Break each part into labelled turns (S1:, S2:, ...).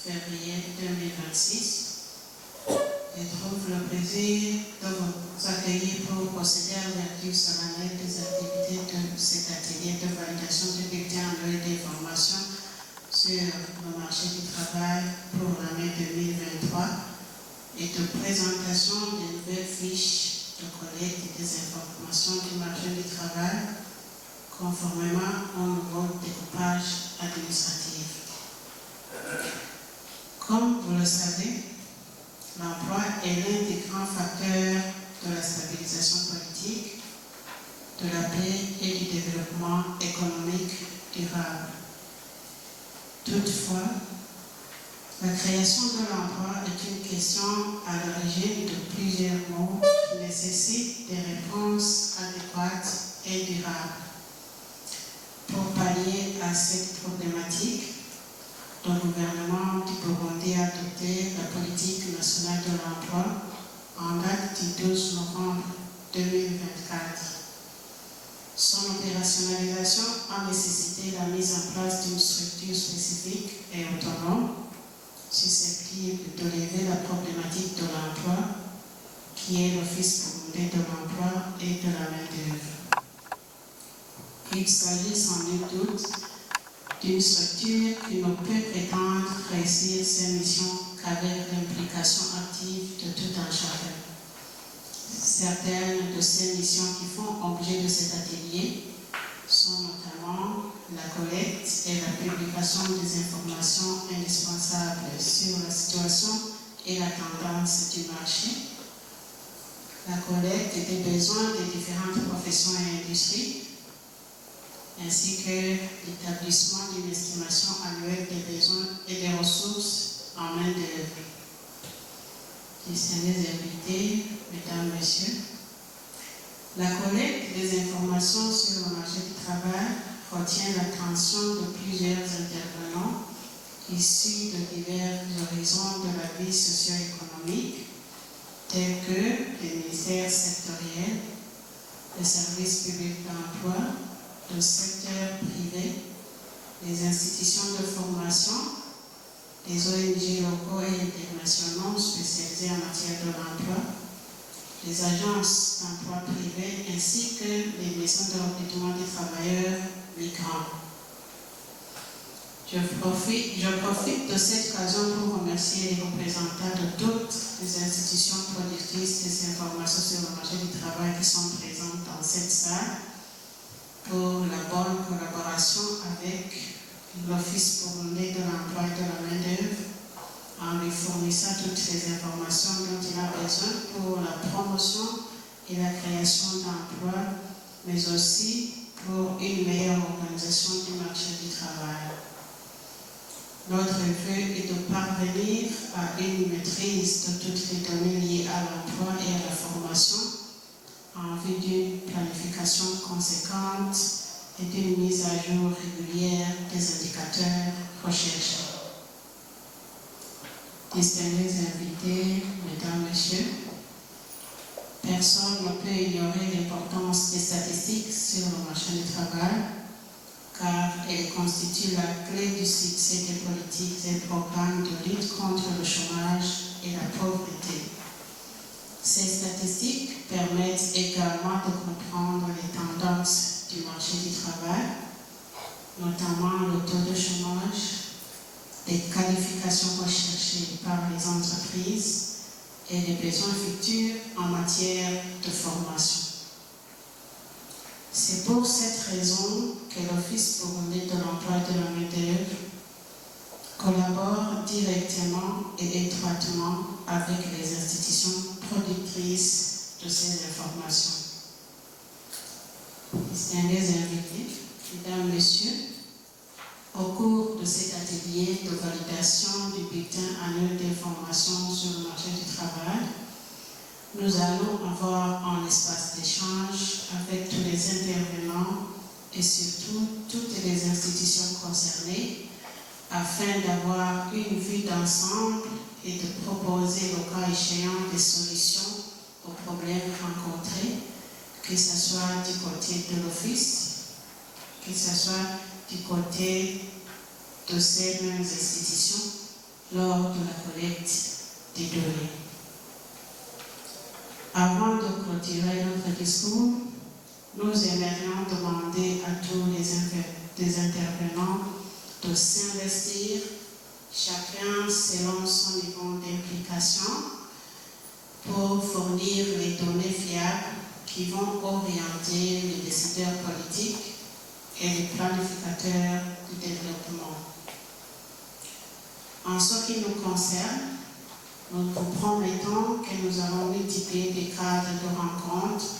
S1: février 2026. Je trouve le plaisir de vous accueillir pour procéder à l'ouverture solennelle des activités de cet atelier de validation du bulletin annuel d'information sur le marché du travail pour l'année 2023 et de présentation des nouvelles fiches de collecte et des informations du marché du travail conformément au nouveau découpage administratif. Comme vous le savez, l'emploi est l'un des grands facteurs de la stabilisation politique, de la paix et du développement économique durable. Toutefois, la création de l'emploi est une question à l'origine de plusieurs mots qui nécessitent des réponses adéquates et durables. Pour pallier à cette problématique, le gouvernement du Burundi a adopté la politique nationale de l'emploi en date du 12 novembre 2024. Son opérationnalisation a nécessité la mise en place d'une structure spécifique et autonome susceptible de lever la problématique de l'emploi, qui est l'Office burundais de l'emploi et de la main-d'œuvre. Il s'agit sans nul doute d'une structure qui ne peut prétendre réussir ses missions qu'avec l'implication active de tout un chacun. Certaines de ces missions qui font objet de cet atelier sont notamment la collecte et la publication des informations indispensables sur la situation et la tendance du marché, la collecte des besoins des différentes professions et industries, ainsi que l'établissement d'une estimation annuelle des besoins et des ressources en main-d'œuvre. Distingués invités, mesdames, messieurs, la collecte des informations sur le marché du travail retient l'attention de plusieurs intervenants issus de divers horizons de la vie socio-économique, tels que les ministères sectoriels, les services publics d'emploi, le secteur privé, les institutions de formation, les ONG locaux et internationaux spécialisés en matière de l'emploi, les agences d'emploi privées ainsi que les maisons de recrutement des travailleurs migrants. Je profite de cette occasion pour remercier les représentants de toutes les institutions productrices des informations sur le marché du travail qui sont présentes dans cette salle pour la bonne collaboration avec l'Office burundais de l'emploi et de la main-d'œuvre en lui fournissant toutes les informations dont il a besoin pour la promotion et la création d'emplois, mais aussi pour une meilleure organisation du marché du travail. Notre vœu est de parvenir à une maîtrise de toutes les données liées à l'emploi et à la formation en vue d'une planification conséquente et d'une mise à jour régulière des indicateurs recherchés. Distingués invités, mesdames, messieurs, personne ne peut ignorer l'importance des statistiques sur le marché du travail, car elles constituent la clé du succès des politiques et programmes de lutte contre le chômage et la pauvreté. Ces statistiques permettent également de comprendre les tendances du marché du travail, notamment le taux de chômage, les qualifications recherchées par les entreprises et les besoins futurs en matière de formation. C'est pour cette raison que l'Office burundais de l'emploi et de la main-d'œuvre collabore directement et étroitement avec les institutions productrices de ces informations. Distingués invités, mesdames, messieurs, au cours de cet atelier de validation du bulletin annuel d'information sur le marché du travail, nous allons avoir un espace d'échange avec tous les intervenants et surtout toutes les institutions concernées afin d'avoir une vue d'ensemble et de proposer le cas échéant des solutions aux problèmes rencontrés, que ce soit du côté de l'Office, que ce soit du côté de ces mêmes institutions lors de la collecte des données. Avant de clôturer notre discours, nous aimerions demander à tous les intervenants de s'investir, chacun selon son niveau d'implication, pour fournir les données fiables qui vont orienter les décideurs politiques et les planificateurs du développement. En ce qui nous concerne, nous vous promettons que nous allons multiplier des cadres de rencontres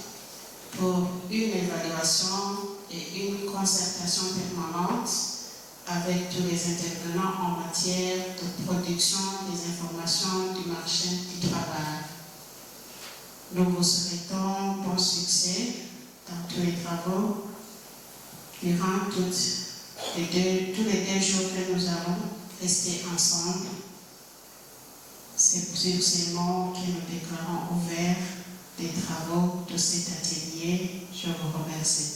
S1: pour une évaluation et une concertation permanente avec tous les intervenants en matière de production des informations du marché du travail. Nous vous souhaitons bon succès dans tous les travaux durant tous les deux jours que nous allons rester ensemble. C'est sur ces mots que nous déclarons ouverts les travaux de cet atelier. Je vous remercie.